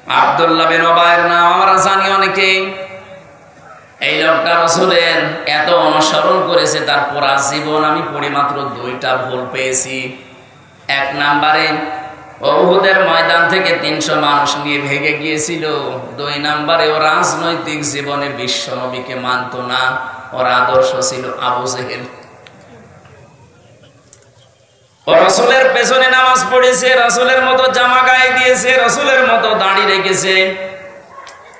আব্দুল্লাহ বিন উবাইয়ের নাম আমরা জানি অনেকেই। এই লোকটা রাসূলের এত অনুসরণ করেছে, তার পুরা জীবন আমি পড়ে মাত্র 2টা ভুল পেয়েছি। 1 নম্বরে উহুদের ময়দান থেকে 300 মানুষ নিয়ে ভেগে গিয়েছিল। 2 নম্বরে ও রাজনৈতিক জীবনে বিশ্ব নবীকে মানত না, ওর আদর্শ ছিল আবু জেহেল। ও রাসূলের পেছনে নামাজ পড়েছে, রাসূলের মতো জামা গায়ে দিয়েছে, রাসূলের মতো দাড়ি রেখেছে।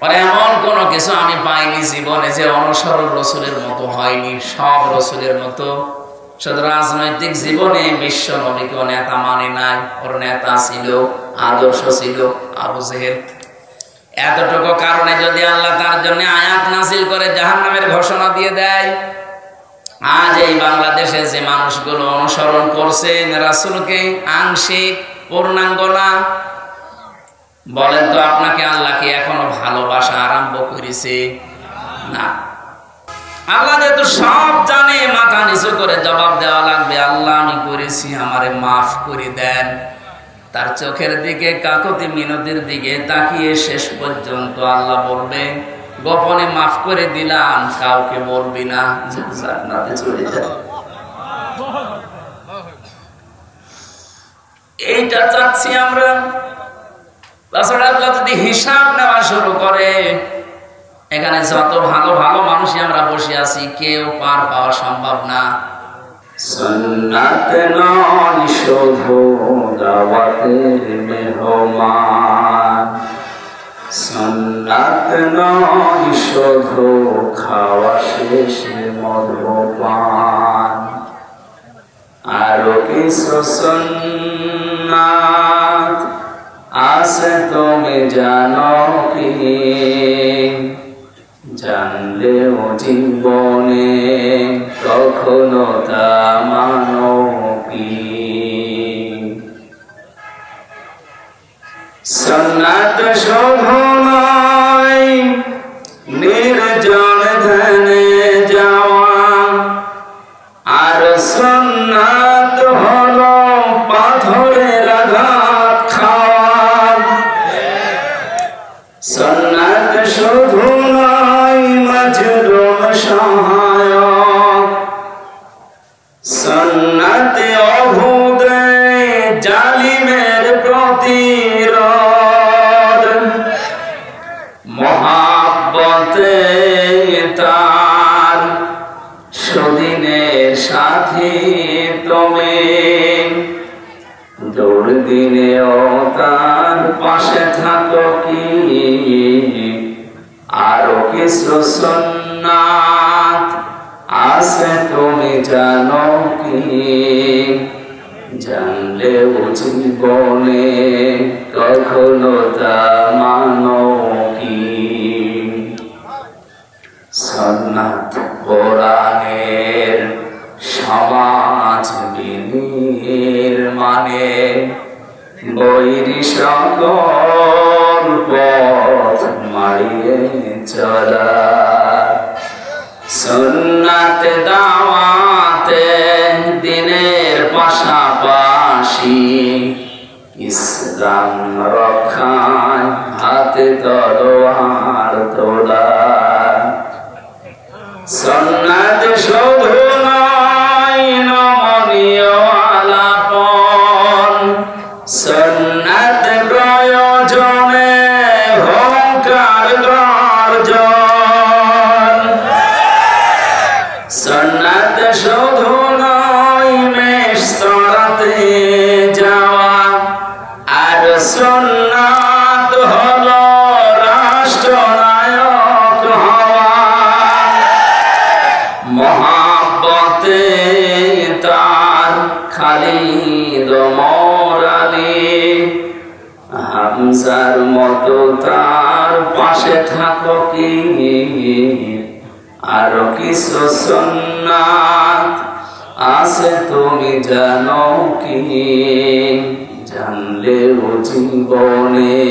আর এমন কোন কিছু আমি পাইনি জীবনে যে অনুসরণ রাসূলের মতো হয়নি, সব রাসূলের মতো। শুধু রাজনৈতিক জীবনে বিশ্ব নবীকে নেতা মানে নাই, ওর নেতা ছিল, আদর্শ ছিল আবু জেহেল। এতটুকু কারণে যদি আল্লাহ তার জন্য আয়াত নাযিল করে জাহান্নামের ঘোষণা দিয়ে দেয়, আজ এই বাংলাদেশে যে মানুষগুলো অনুসরণ করছেন রাসূলকে আংশিক, পূর্ণাঙ্গ না, বলেন তো আপনাকে আল্লাহ কি এখনো ভালোবাসা আরম্ভ করেছে? না। আল্লাহ যেহেতু সব জানে, মাথা নিচু করে জবাব দেওয়া লাগবে, আল্লাহ আমি করেছি, আমারে মাফ করে দেন। তার চোখের দিকে, কাকুতি মিনতির দিকে তাকিয়ে শেষ পর্যন্ত আল্লাহ বলবে, গোপনে মাফ করে দিলাম, কাউকে বলবি না, জান্নাতে চলে যা। এইটা চাচ্ছি আমরা। তাছাড়া আল্লাহ যদি হিসাব নেওয়া শুরু করে, এখানে যত ভালো ভালো মানুষই আমরা বসে আছি, কেউ পার পাওয়া সম্ভব না। সুন্নাত নয় শুধু দাওয়াতের মেহমান, সুন্নাত নয় শুধু খাওয়া শেষে মদ্যপান, আরো কিছু সুন্নাত আছে তুমি জানো কি? জানলেও জীবনে কখনো তা মানো কি? সুন্নাত শুধু নয় নির্জন ধ্যানে যাওয়া, আর সুন্নাত হলো পাথরের আঘাত খাওয়া। সুন্নাত শুধু নয় মাজলুম সহায়ক, সুন্নাত অহুদে জালিমের প্রতিরোধ, মহাব্বতে তার সুদিনের সাথী তুমি, দুর্দিনেও তার পাশে থাকো কি? আরো কিছু সুন্নাত আছে তুমি জানো কি? জানলেও জীবনে কখনো তা মানো কি? সুন্নাত কোরআনের সমাজ বিনির মানে, বৈরি সকল পথ মারিয়ে চলা। সুন্নাত দাওয়াতে দিনের পাশাপাশি, ইসলাম রক্ষায় হাতে তলোয়ার তোলা। সুন্নাত শুধু নয় নমনীয় আলাপন, সুন্নাত প্রয়োজনে হুঙ্কার গর্জন। সুন্নাত শুধু নয় মেষ চড়াতে যাওয়া, আর সুন্নাত হলো রাষ্ট্রনায়ক হওয়া। মহাব্বতে তার খালিদ ওমর আলী, হামজার মতো তার পাশে থাকো কি? আরো কিছু সুন্নাত আছে তুমি জানো কি? জানলেও জীবনে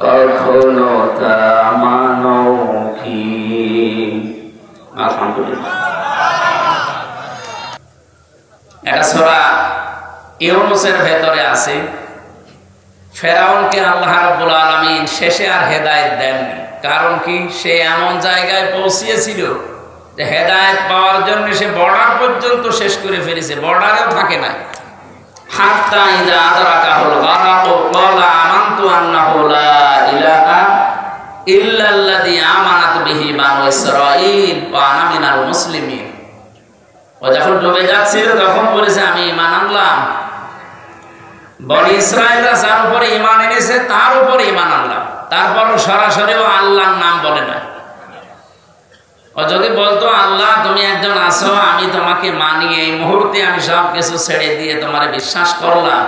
কখনো তা মানো কি? আলহামদুলিল্লাহ। এটা সূরা ইউনূসের ভেতরে আছে, ফেরাউনকে আল্লাহ রাব্বুল আলামিন শেষে আর হেদায়েত দেননি। কারণ কি? সে এমন জায়গায় পৌঁছিয়েছিল যে হেদায়েত পাওয়ার জন্য সে বর্ডার পর্যন্ত শেষ করে ফেলেছে, বর্ডারেও থাকে না। হাত্তা ইযা আদরাকাহুল গারাকু ক্বালা আমানতু আন্নাহু লা ইলাহা ইল্লাল্লাযী আমানাত বিহি বানু ইসরাঈল ওয়া আনা মিনাল মুসলিমিন। ও যখন ডুবে যাচ্ছিল তখন বলেছে আমি ঈমান আনলাম। বনি ইসরাঈলরা যার উপরে ঈমান এনেছে তার উপরে ঈমান আনলাম। তারপরও সরাসরিও আল্লাহর নাম বলে না। ও যদি বলতো আল্লাহ তুমি একজন আছো, আমি তোমাকে মানি, এই মুহূর্তে আমি সব কিছু ছেড়ে দিয়ে তোমার বিশ্বাস করলাম,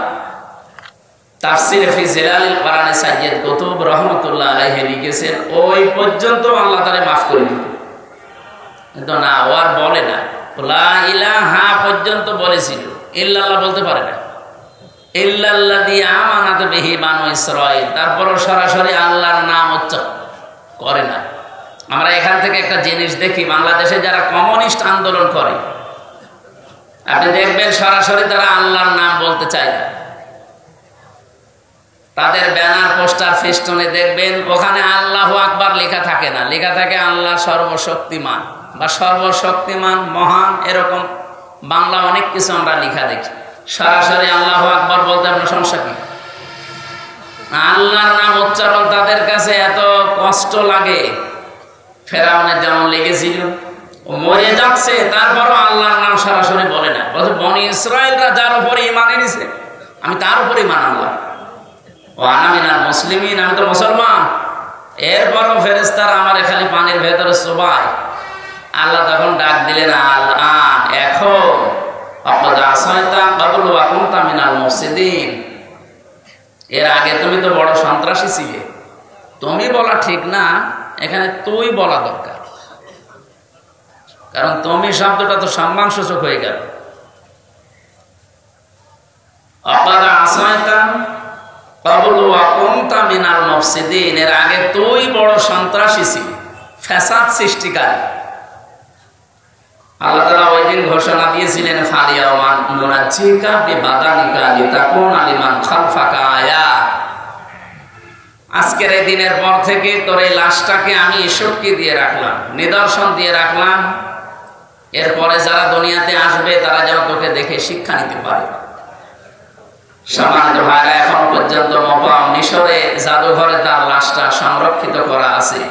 তাফসীরে ফি জিলালিল কোরআনে সাইয়্যিদ কুতুব রাহমাতুল্লাহ আলাইহি লিখেছেন ওই পর্যন্ত আল্লাহ তাআলা মাফ করে দিত। কিন্তু না, ও আর বলে না। লা ইলাহা পর্যন্ত বলেছিল, ইল্লাল্লাহ বলতে পারে না। ইল্লাল্লাযী আমানাত বিহি বানু ইসরাঈল, তারপরও সরাসরি আল্লাহর নাম উচ্চারণ করে না। আমরা এখান থেকে একটা জিনিস দেখি, বাংলাদেশে যারা কমিউনিস্ট আন্দোলন করে আপনি দেখবেন সরাসরি তারা আল্লাহর নাম বলতে চায় না। তাদের ব্যানার পোস্টার ফেস্টুনে দেখবেন ওখানে আল্লাহু আকবার লেখা থাকে না, লেখা থাকে আল্লাহ সর্বশক্তিমান বা সর্বশক্তিমান মহান, এরকম বাংলা অনেক কিছু আমরা লেখা দেখি। সরাসরি আল্লাহু আকবার বলতে আপনার সমস্যা কি? আল্লাহর নাম উচ্চারণ তাদের কাছে এত কষ্ট লাগে। ফেরাউনের যেমন লেগেছিল, ও মরে যাচ্ছে তারপরও আল্লাহর নাম সরাসরি বলে না। বলছে বনি ইসরাঈলরা যার উপরে ঈমান এনেছে আমি তার উপরে ঈমান আনলাম। ও আনা মিনাল মুসলিমিন, আমি তো মুসলমান। এরপরও ফেরেশতারা আমারে খালি পানির ভেতরে চোবায়। আল্লাহ তখন ডাক দিলেন আল-আন, এখন ফাকাদ আসাইতা ক্বাবলু ওয়া কুনতা মিনাল মুফসিদিন। এর আগে তুমি তো বড় সন্ত্রাসী ছিলে। তুমি বলা ঠিক না, এখানে তুই বলা দরকার, কারণ তুমি শব্দটা তো সম্মানসূচক হয়ে গেল। ফাকাদ আসাইতা ক্বাবলু ওয়া কুনতা মিনাল মুফসিদিন, এর আগে তুই বড় সন্ত্রাসী ছিলি, ফ্যাসাদ সৃষ্টিকারী। আল্লাহ তাআলা ওই দিন ঘোষণা দিয়েছিলেন ফালিয়াওমা নুনাজ্জিকা বিবাদানিকা লিতাকুনা লিমান খালফাকা আয়া। আজকের এই দিনের পর থেকে তোর এই লাশটাকে আমি সাক্ষী দিয়ে রাখলাম, নিদর্শন দিয়ে রাখলাম। এরপরে যারা দুনিয়াতে আসবে তারা যেন তোকে দেখে শিক্ষা নিতে পারে। সম্মানিত ভাইরা, এখন পর্যন্ত মকাম মিশরে জাদুঘরে তার লাশটা সংরক্ষিত করা আছে।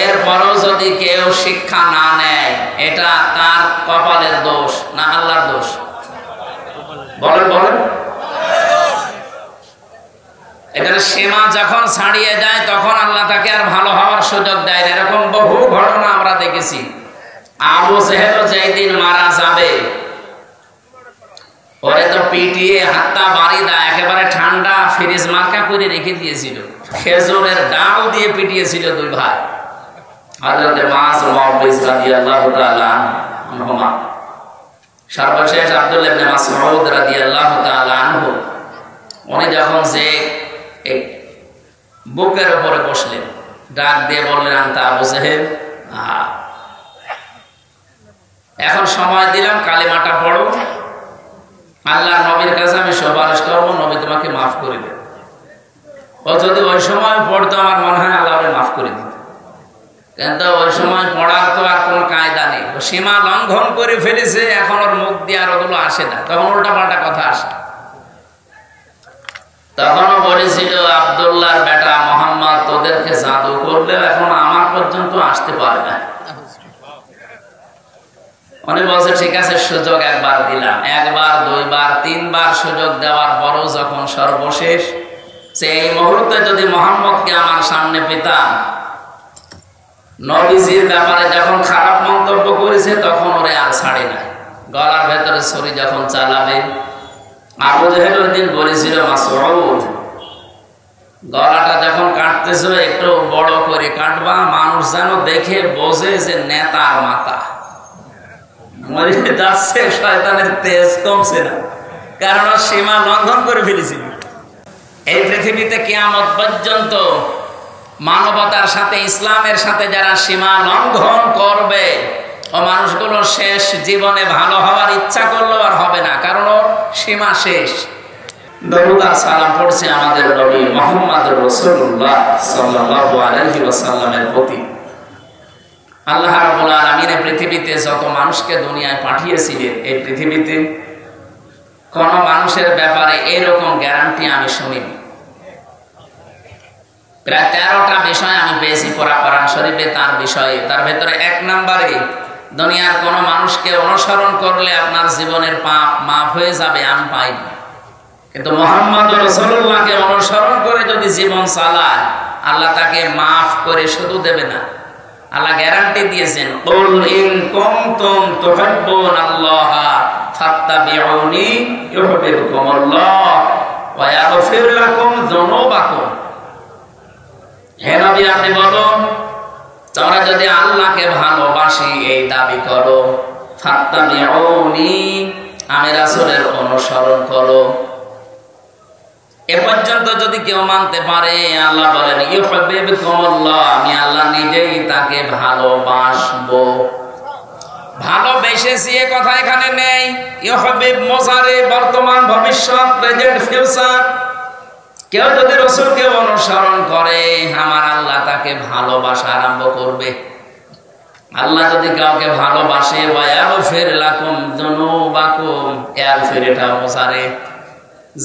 এরপরও যদি কেউ শিক্ষা না নেয়, এটা তার কপালের দোষ না আল্লাহর দোষ? বলেন বলেন। এখানে সীমা যখন ছাড়িয়ে যায় তখন আল্লাহ তাকে আর ভালো হওয়ার সুযোগ দেয় না। এরকম বহু ঘটনা আমরা দেখেছি। আবু জেহেল যেদিন মারা যাবে ওরে তো পিটিয়ে হাতটা বাড়িদা একেবারে ঠান্ডা ফ্রিজ মার্কা করে রেখে দিয়েছিল, খেজুরের ডাল দিয়ে পিটিয়েছিল দুই ভাই, হযরতে মাস মুআবিজ রাদিয়াল্লাহু তাআলা আনহুমা। সর্বশেষ আব্দুল্লাহ ইবনে মাসউদ রাদিয়াল্লাহু তাআলা আনহু উনি যখন যে বুকের উপরে বসলেন, ডাক দিয়ে বললেন আনতা আবু জেহেল, এখন সময় দিলাম কালিমাটা পড়ো, আল্লাহর নবীর কাছে আমি সুপারিশ করবো, নবী তোমাকে মাফ করে দেন। ও যদি ওই সময় পড়তো আমার মনে হয় আল্লাহ মাফ করে দিত, কিন্তু ওই সময় পড়ার তো আর কোনো কায়দা নেই। ও সীমা লঙ্ঘন করে ফেলেছে, এখন ওর মুখ দিয়ে আর ওগুলো আসে না, তখন উল্টা পাল্টা কথা আসে। তখনও বলেছিল আব্দুল্লাহর বেটা মোহাম্মদ তোদেরকে জাদু করলেও এখন আমার পর্যন্ত আসতে পারে না। উনি বলছে ঠিক আছে, সুযোগ একবার দিলাম, একবার দুইবার তিনবার সুযোগ দেওয়ার পরও যখন সর্বশেষ সে এই মুহূর্তে যদি মোহাম্মদকে আমার সামনে পেতাম, নবীজির ব্যাপারে যখন খারাপ মন্তব্য করেছে তখন ওরে আর ছাড়ে না। গলার ভেতরে ছুরি যখন চালাবে, আবু জেহেল ওই দিন বলেছিল মাসউদ গলাটা যখন কাটতেছ একটু বড় করে কাটবা, মানুষ যেন দেখে বোঝে যে নেতার মাথা। মরে যাচ্ছে, শয়তানের তেজ কমছে না, কারণ সীমা লঙ্ঘন করে ফেলেছিল। এই পৃথিবীতে কিয়ামত পর্যন্ত মানবতার সাথে ইসলামের সাথে যারা সীমা লঙ্ঘন করবে ও মানুষগুলো শেষ জীবনে ভালো হওয়ার ইচ্ছা করলেও আর হবে না, কারণ ওর সীমা শেষ। দরুদ আর সালাম পড়ছে আমাদের নবী মুহাম্মদ রাসূলুল্লাহ সাল্লাল্লাহু আলাইহি ওয়াসাল্লামের প্রতি। আল্লাহ রাব্বুল আলামিন পৃথিবীতে যত মানুষকে দুনিয়ায় পাঠিয়েছিলেন, এই পৃথিবীতে কোন মানুষের ব্যাপারে এরকম গ্যারান্টি আমি শুনিনি। প্রায় 13টা বিষয় আমি পেয়েছি কোরআন শরীফে তার বিষয়ে। তার ভেতরে 1 নম্বরে দুনিয়ার কোন মানুষকে অনুসরণ করলে আপনার জীবনের পাপ মাফ হয়ে যাবে আমি পাইনি, কিন্তু মুহাম্মদ রাসূলুল্লাহকে অনুসরণ করে যদি জীবন চালায় আল্লাহ তাকে মাফ করে শুধু দেবে না, আল্লাহ গ্যারান্টি দিয়েছেন, কুল ইন কুনতুম তুহিব্বুনাল্লাহা ফাত্তাবিউনি ইউহিব্বুকুমুল্লাহ ওয়া ইয়াগফির লাকুম যুনুবাকুম। হে নবী আপনি বলুন, তোমরা যদি আল্লাহকে ভালোবাসি এই দাবি করো, ফাত্তাবিউনি আমি রাসূলের অনুসরণ করো। এ পর্যন্ত যদি কেউ মানতে পারে, আল্লাহ বলেন ইউহিব্বুকুমুল্লাহ, আমি আল্লাহ নিজেই তাকে ভালোবাসবো। ভালোবেসেছি এ কথা এখানে নেই। ইউহিব্বু মুজারে বর্তমান ভবিষ্যৎ প্রেজেন্ট ফিউচার। কেউ যদি রাসূলকে অনুসরণ করে আমার আল্লাহ তাকে ভালোবাসা আরম্ভ করবে। আল্লাহ যদি কাউকে ভালোবাসে, ওয়া ইয়াগফির লাকুম যুনুবাকুম, ইয়াগফির এটা মুজারে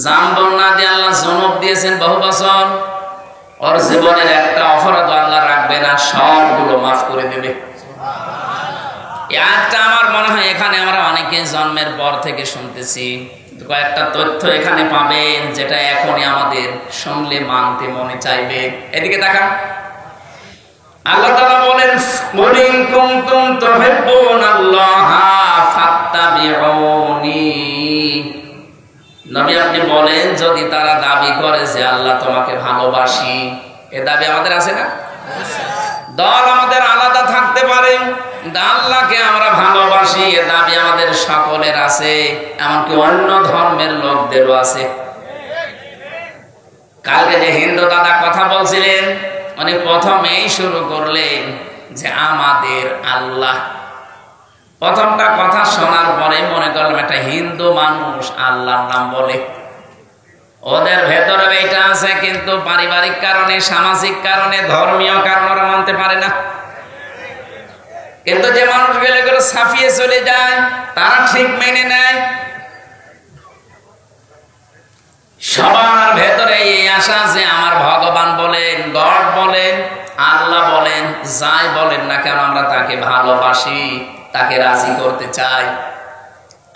জানবন না দিয়ে আল্লাহ জনব দিয়েছেন বহু বছর, ওর জীবনের একটা অপরাধ আল্লাহ রাখবে না, সবগুলো মাফ করে দেবে। একটা আমার মনে হয় এখানে আমরা অনেকে জন্মের পর থেকে শুনতেছি, কয়েকটা তথ্য এখানে পাবেন যেটা এখনই আমাদের শুনলে মানতে মনে চাইবে। এদিকে তাকান, আল্লাহ তাআলা বলেন কুল ইন কুনতুম তুহিব্বুনাল্লাহা ফাত্তাবিউনি। নবী আপনি বলেন যদি তারা দাবি করে যে আল্লাহ তোমাকে ভালোবাসি, এ দাবি আমাদের আছে না? দল আমাদের আলাদা থাকতে পারে, আল্লাহকে আমরা ভালোবাসি এ দাবি আমাদের সকলের আছে, এমনকি অন্য ধর্মের লোকদেরও আছে। কালকে যে হিন্দু দাদা কথা বলছিলেন উনি প্রথমেই শুরু করলেন যে আমাদের আল্লাহ। প্রথমটা কথা শোনার পরে মনে করলাম একটা হিন্দু মানুষ আল্লাহর নাম বলে, ওদের ভেতরে এটা আছে, কিন্তু পারিবারিক কারণে, সামাজিক কারণে, ধর্মীয় কারণে ওরা মানতে পারে না। কিন্তু যে মানুষগুলো এগুলো ছাপিয়ে চলে যায় তারা ঠিক মেনে নেয়। সবার ভেতরে এই আশা যে আমার ভগবান বলেন, গড বলেন, আল্লাহ বলেন, যাই বলেন না কেন আমরা তাকে ভালোবাসি, তাকে রাজি করতে চাই।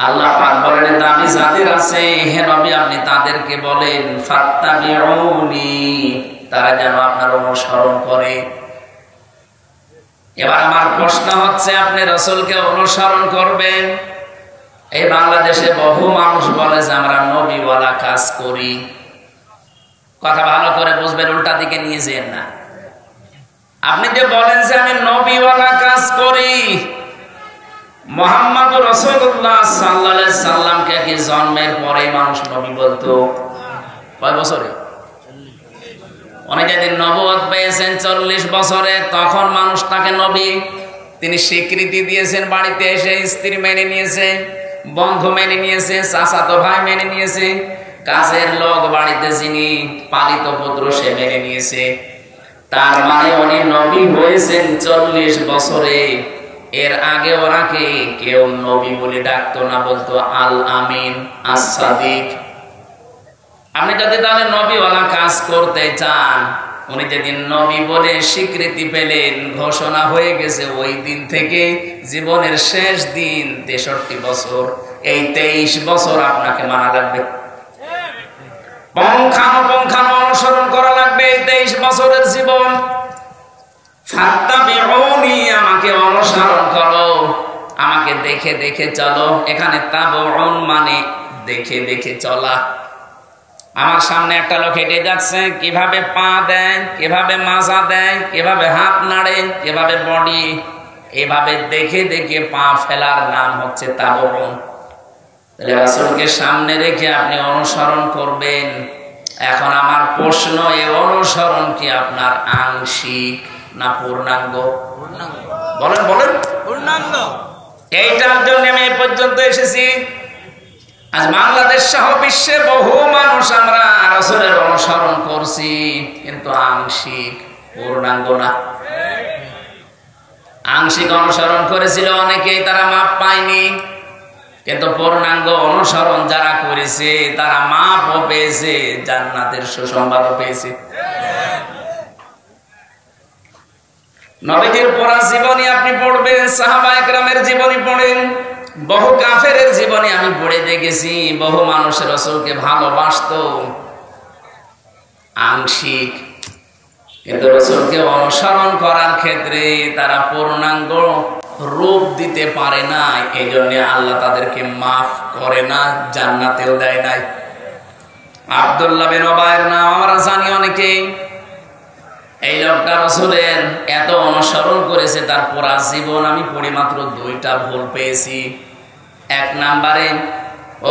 আল্লাহ পাক বলেন দাবি যাদের আছে হে নবী আপনি তাদেরকে বলেন ফাত্তাবিউনি, তারা যেন আপনার অনুসরণ করে। এবার আমার প্রশ্ন হচ্ছে, আপনি রাসূলকে অনুসরণ করবেন, এই বাংলাদেশে বহু মানুষ বলে যে আমরা নবীওয়ালা কাজ করি। কথা ভালো করে বুঝবেন, উল্টা দিকে নিয়ে যেন না। আপনি যে বলেন যে আমি নবীওয়ালা কাজ করি, মুহাম্মদ রাসূলুল্লাহ সাল্লাল্লাহু আলাইহি সাল্লামকে কি জন্মের পরে মানুষ নবী বলতো? কয় বছরে? উনি যেদিন নবুয়ত পেয়েছেন 40 বছরে, তখন মানুষ তাকে নবী, তিনি স্বীকৃতি দিয়েছেন। বাড়িতে এসে স্ত্রী মেনে নিয়েছে, বন্ধু মেনে নিয়েছে, চাচাতো ভাই মেনে নিয়েছে, কাজের লোক বাড়িতে যিনি পালিত পুত্র সে মেনে নিয়েছে। তার মানে উনি নবী হয়েছেন 40 বছরে। এর আগে ওনাকে কেউ নবী বলে ডাকতো না, বলতো আল আমিন, আস-সাদিক। আপনি যদি তাহলে নবীওয়ালা কাজ করতে চান, উনি যেদিন নবী বলে স্বীকৃতি পেলেন, ঘোষণা হয়ে গেছে, ওই দিন থেকে জীবনের শেষ দিন 63 বছর, এই 23 বছর আপনাকে মানা লাগবে, পঙ্খানুপুঙ্খানু অনুসরণ করা লাগবে এই 23 বছরের জীবন। ফাত্তাবিউনি, আমাকে অনুসরণ করো, আমাকে দেখে দেখে চলো। এখানে তাবউন মানে দেখে দেখে চলা। আমার সামনে একটা লোক হেঁটে যাচ্ছে, কিভাবে পা দেয়, কিভাবে মাজা দেয়, কিভাবে হাত নাড়ে, কিভাবে বডি, এভাবে দেখে দেখে পা ফেলার নাম হচ্ছে তাবউন। রাসূলকে সামনে রেখে আপনি অনুসরণ করবেন। এখন আমার প্রশ্ন, এই অনুসরণ কি আপনার আংশিক না পূর্ণাঙ্গ? বলেন বলেন। পূর্ণাঙ্গ। এইটার জন্য আমি এই পর্যন্ত এসেছি। আজ বাংলাদেশ সহ বিশ্বে বহু মানুষ আমরা রাসূলের অনুসরণ করছি, কিন্তু আংশিক, পূর্ণাঙ্গ না। আংশিক অনুসরণ করেছিল অনেকেই, তারা মাপ পায়নি, কিন্তু পূর্ণাঙ্গ অনুসরণ যারা করেছে তারা মাপও পেয়েছে, জান্নাতের সুসংবাদও পেয়েছে। নবীজির পড়া জীবনী আপনি পড়বেন, সাহাবায়ে কেরামের জীবনী পড়েন, বহু কাফেরের জীবনী আমি পড়ে দেখেছি। বহু মানুষ রাসূলকে ভালোবাসতো আংশিক, কিন্তু রাসূলকে অনুসরণ করার ক্ষেত্রে তারা পূর্ণাঙ্গ রূপ দিতে পারে না, এই জন্য আল্লাহ তাদেরকে মাফ করে না, জান্নাতেও দেয় নাই। আব্দুল্লাহ বিন উবাইয়ের নাম আমরা জানি অনেকেই। এই লোকটা রাসূলের এত অনুসরণ করেছে, তার পুরা জীবন আমি পড়ে মাত্র 2টা ভুল পেয়েছি। 1 নম্বরে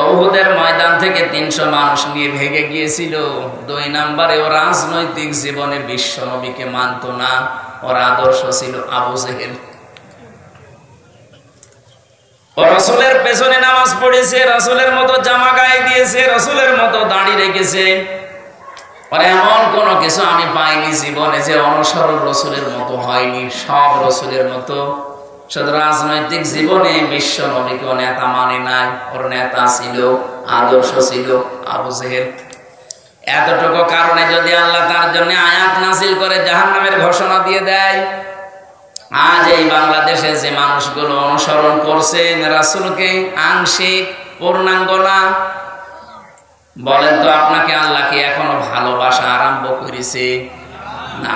উহুদের ময়দান থেকে 300 মানুষ নিয়ে ভেগে গিয়েছিল। 2 নম্বরে ও রাজনৈতিক জীবনে বিশ্ব নবীকে মানত না, ওর আদর্শ ছিল আবু জেহেল। ও রাসূলের পেছনে নামাজ পড়েছে, রাসূলের মতো জামা গায়ে দিয়েছে, রাসূলের মতো দাড়ি রেখেছে। আর এমন কোনো কিছু আমি পাইনি জীবনে যে অনুসরণ রাসূলের মতো হয়নি, সব রাসূলের মতো। শুধু রাজনৈতিক জীবনে বিশ্ব নবীকে নেতা মানে নাই, ওর নেতা ছিল, আদর্শ ছিল আবু জেহেল। এতটুকু কারণে যদি আল্লাহ তার জন্য আয়াত নাযিল করে জাহান্নামের ঘোষণা দিয়ে দেয়, আজ এই বাংলাদেশে যে মানুষগুলো অনুসরণ করছেন রাসূলকে আংশিক, পূর্ণাঙ্গ না, বলেন তো আপনাকে আল্লাহ কি এখনো ভালোবাসা আরম্ভ করেছে? না।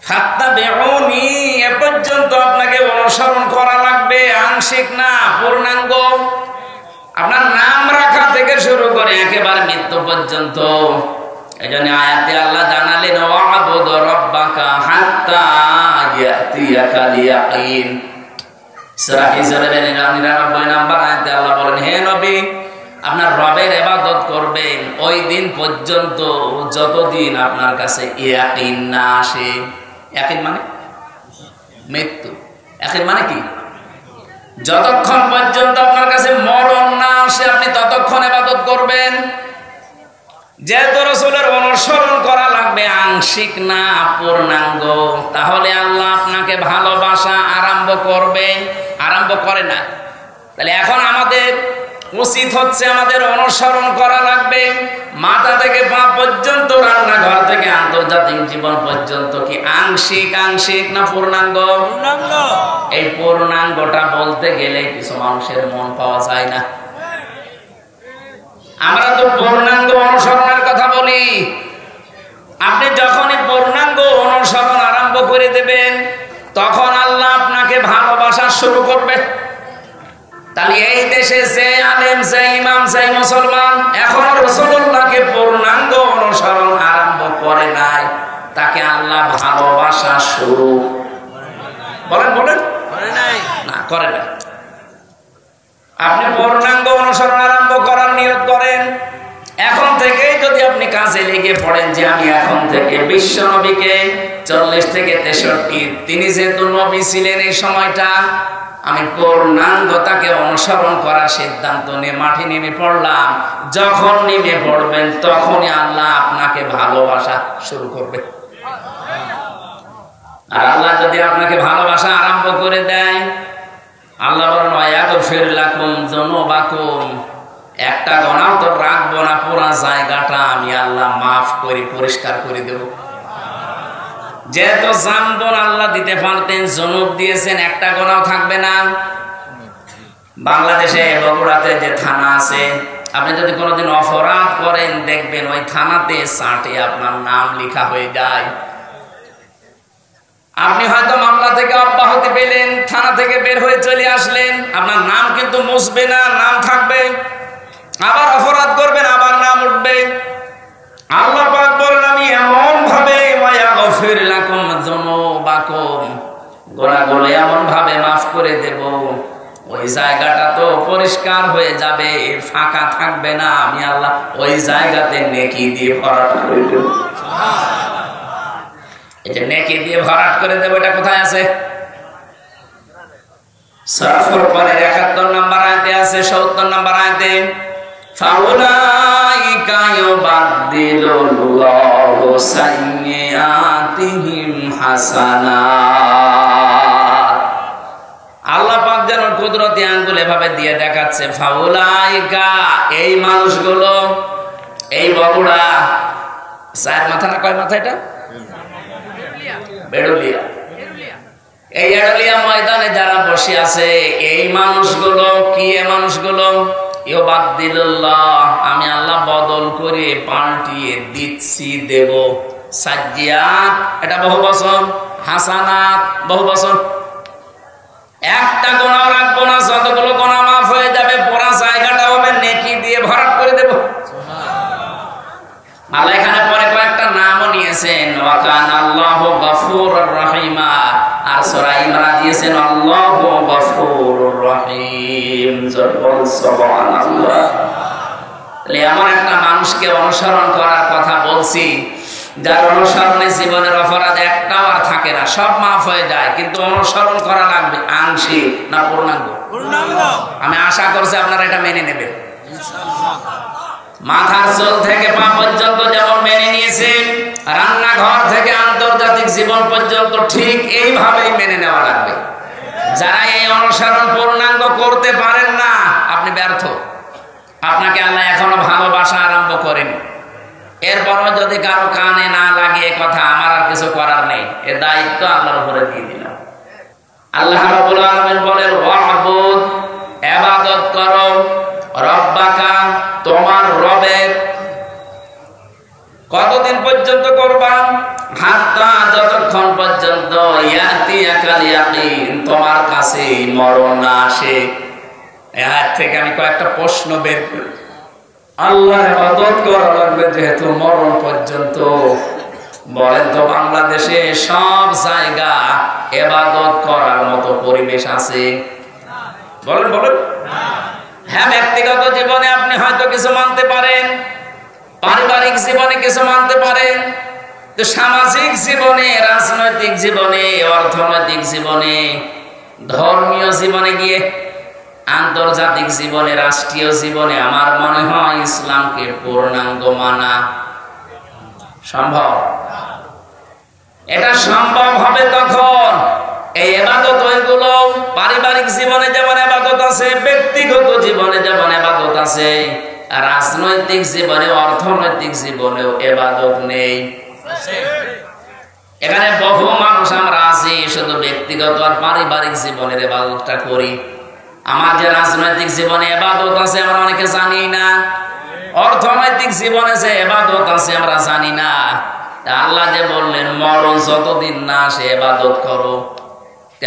ফাত্তাবিউনি, এ পর্যন্ত আপনাকে অনুসরণ করা লাগবে, আংশিক না, পূর্ণাঙ্গ। আপনার নাম রাখা থেকে শুরু করে একেবারে মৃত্যু পর্যন্ত। এজন্য আয়াতে আল্লাহ জানালেন, ওয়াবুদ রাব্বাকা হাত্তা ইয়াতিয়াকাল ইয়াকিন। সূরা হিজরের 99 নম্বর আয়াতে আল্লাহ বলেন, হে নবী, আপনার রবের ইবাদত করবেন ওই দিন পর্যন্ত যতদিন আপনার কাছে ইয়াকিন না আসে। ইয়াকিন মানে মৃত্যু, ইয়াকিন মানে কি? যতক্ষণ পর্যন্ত আপনার কাছে মরণ না আসে আপনি ততক্ষণ ইবাদত করবেন। যেহেতু রাসূলের অনুসরণ করা লাগবে আংশিক না, পূর্ণাঙ্গ, তাহলে আল্লাহ আপনাকে ভালোবাসা আরম্ভ করবে, আরম্ভ করে না। তাহলে এখন আমাদের উচিত হচ্ছে আমাদের অনুসরণ করা লাগবে মাথা থেকে পা পর্যন্ত, রান্নাঘর থেকে আন্তর্জাতিক জীবন পর্যন্ত। কি আংশিক, আংশিক না পূর্ণাঙ্গ? পূর্ণাঙ্গ। এই পূর্ণাঙ্গটা বলতে গেলে কিছু মানুষের মন পাওয়া যায় না। আমরা তো পূর্ণাঙ্গ অনুসরণের কথা বলি। আপনি যখনই পূর্ণাঙ্গ অনুসরণ আরম্ভ করে দেবেন তখন আল্লাহ আপনাকে ভালোবাসা শুরু করবে। তাহলে এই দেশে যে আলেম, যে ইমাম, যে মুসলমান এখনো রাসূলুল্লাহকে পূর্ণাঙ্গ অনুসরণ আরম্ভ করে নাই, তাকে আল্লাহ ভালোবাসা শুরু বলেন করে নাই, না করে নাই। আপনি পূর্ণাঙ্গ অনুসরণ আরম্ভ করার নিয়ত করেন, এখন থেকেই যদি আপনি কাজে লেগে পড়েন যে আমি এখন থেকে বিশ্ব নবীকে 40 থেকে 63, তিনি যেহেতু নবী ছিলেন এই সময়টা, আমি পূর্ণাঙ্গতাকে অনুসরণ করার সিদ্ধান্ত নিয়ে মাঠে নেমে পড়লাম। যখন নেমে পড়বেন তখনই আল্লাহ আপনাকে ভালোবাসা শুরু করবে। আর আল্লাহ যদি আপনাকে ভালোবাসা আরম্ভ করে দেয়, আল্লাহ বলেন ওয়ায়াগফির লাকুম যুনুবাকুম, একটা গুনাহ তো রাখবো না, পুরো জায়গাটা আমি আল্লাহ মাফ করে পরিষ্কার করে দেব। যেহেতু জামবন আল্লাহ দিতে পারতেন, জুনুব দিয়েছেন, একটা গুনাহ থাকবে না। বাংলাদেশে বগুড়াতে যে থানা আছে, আপনি যদি কোনোদিন অপরাধ করেন দেখবেন ওই থানাতে চার্টে আপনার নাম লেখা হয়ে যায়। আপনি হয়তো মামলা থেকে অব্যাহতি পেলেন, থানা থেকে বের হয়ে চলে আসলেন, আপনার নাম কিন্তু মুছবে না, নাম থাকবে। আবার অপরাধ করবেন, আবার নাম উঠবে। আল্লাহ পাক বলেন আমি এমন ভাবে ওয়ায়াগফির লাকুম যুনুবাকুম, গুনাহগুলো এমন ভাবে মাফ করে দেব ওই জায়গাটা তো পরিষ্কার হয়ে যাবে, ফাঁকা থাকবে না। আমি আল্লাহ ওই জায়গাতে নেকি দিয়ে ভরাট করে দেব। এই যে নেকি দিয়ে ভরাট করে দেব, এটা কোথায় আছে? সূরা ফুরকানের ৭১ নম্বর আয়াতে আছে, ৭০ নম্বর আয়াতে ফাউলাইকা ইউবাদদিলুল্লাহু সাইয়্যাতিহিম হাসানাত। আল্লাহ পাক যেন কুদরতি আঙ্গুল এভাবে দিয়ে দেখাচ্ছে, ফাউলাইকা এই মানুষগুলো, এই বগুড়া চার মাথা না কয় মাথা এটা বেড়ুলিয়া, এই এড়লিয়া ময়দানে যারা বসে আছে এই মানুষগুলো কি? এই মানুষগুলো ইউবাদদিলুল্লাহ, আমি আল্লাহ বদল করে পাল্টিয়ে দিচ্ছি, দেব। সাজ্জিয়াত এটা বহু বচন, হাসানাত বহু বচন। একটা গোনা রাখবো না, যতগুলো গোনা মাফ হয়ে যাবে, পুরা জায়গাটা হবে নেকি দিয়ে ভরাট করে দেব। আল্লাহ এখানে পরে কয়েকটা নামও নিয়েছেন, ওয়া কানা আল্লাহু গফুরুর রহিমা, আর সূরা ইমরান দিয়েছেন আল্লাহু গফুরুর রহিম। সুবহানাল্লাহ। এমন একটা মানুষকে অনুসরণ করার কথা বলছি যার অনুসরণে জীবনের অপরাধ একটাও আর থাকে না, সব মাফ হয়ে যায়, কিন্তু অনুসরণ করা লাগবে আংশিক না পূর্ণাঙ্গ। আমি আশা করছি আপনারা এটা মেনে নেবেন। মাথার চুল থেকে পা পর্যন্ত যেমন মেনে নিয়েছেন, রান্নাঘর থেকে আন্তর্জাতিক জীবন পর্যন্ত ঠিক এইভাবেই মেনে নেওয়া লাগবে। যারা এই অনুসরণ পূর্ণাঙ্গ করতে পারেন না, আপনি ব্যর্থ। আপনাকে আল্লাহ এখনো ভালোবাসা আরম্ভ করেন, এরপরও যদি কারো কানে না লাগে কথা, আমার আর কিছু করার নেই, এ দায়িত্ব আল্লাহর উপরে দিয়ে দিলাম। আল্লাহ রাব্বুল আলামিন বলেন, ওয়াবুদ, ইবাদত করো, রব্বাকা, তোমার রবের। কতদিন পর্যন্ত করবা? হাত্তা, যতক্ষণ পর্যন্ত ইয়াতিয়াকাল ইয়াকিন, তোমার কাছে মরণ না আসে। এর থেকে আমি কয়েকটা প্রশ্ন বের করি। আল্লাহর ইবাদত করা লাগবে যেহেতু মরণ পর্যন্ত। বলেন তো বাংলাদেশে সব জায়গা ইবাদত করার মতো পরিবেশ আছে? বলেন বলেন। হ্যাঁ, ব্যক্তিগত জীবনে আপনি হয়তো কিছু মানতে পারেন, পারিবারিক জীবনে কিছু মানতে পারেন, তো সামাজিক জীবনে, রাজনৈতিক জীবনে, অর্থনৈতিক জীবনে, ধর্মীয় জীবনে গিয়ে, আন্তর্জাতিক জীবনে, রাষ্ট্রীয় জীবনে আমার মনে হয় ইসলামকে পূর্ণাঙ্গ মানা সম্ভব। এটা সম্ভব হবে তখন এই ইবাদত ওইগুলো পারিবারিক জীবনে যেমন ইবাদত আছে, ব্যক্তিগত জীবনে যেমন ইবাদত আছে, রাজনৈতিক জীবনে, অর্থনৈতিক জীবনেও ইবাদত নেই। এখানে বহু মানুষ আমরা আছি শুধু ব্যক্তিগত আর পারিবারিক জীবনের ইবাদতটা করি। আমার যে রাজনৈতিক জীবনে ইবাদত আছে আমরা অনেকে জানি না, অর্থনৈতিক জীবনে যে ইবাদত আছে আমরা জানি না। আল্লাহ যে বললেন মরণ যতদিন না সে ইবাদত করো,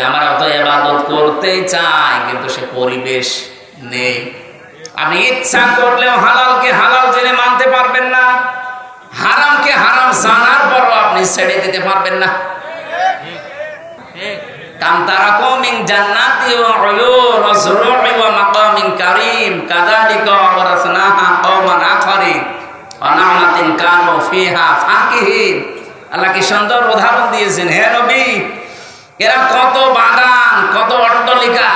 আমরা তো ইবাদত করতেই চাই, কিন্তু সে পরিবেশ নেই। আপনি ইচ্ছা করলেও হালালকে হালাল জেনে মানতে পারবেন না, হারামকে হারাম জানার পরও আপনি ছেড়ে দিতে পারবেন না। কাম তারাকু মিন জান্নাতি ওয়া উয়ুন ওয়া যুরু'i ওয়া মাকামিন কারীম কাযালিকা ওয়ারাসনাহা কওমান আখারিন ওয়া না'মাতিন কানু ফিহা ফাকিহিন। আল্লাহ কি সুন্দর উদাহরণ দিয়েছেন। হে নবী, এরা কত বাগান, কত অট্টালিকা,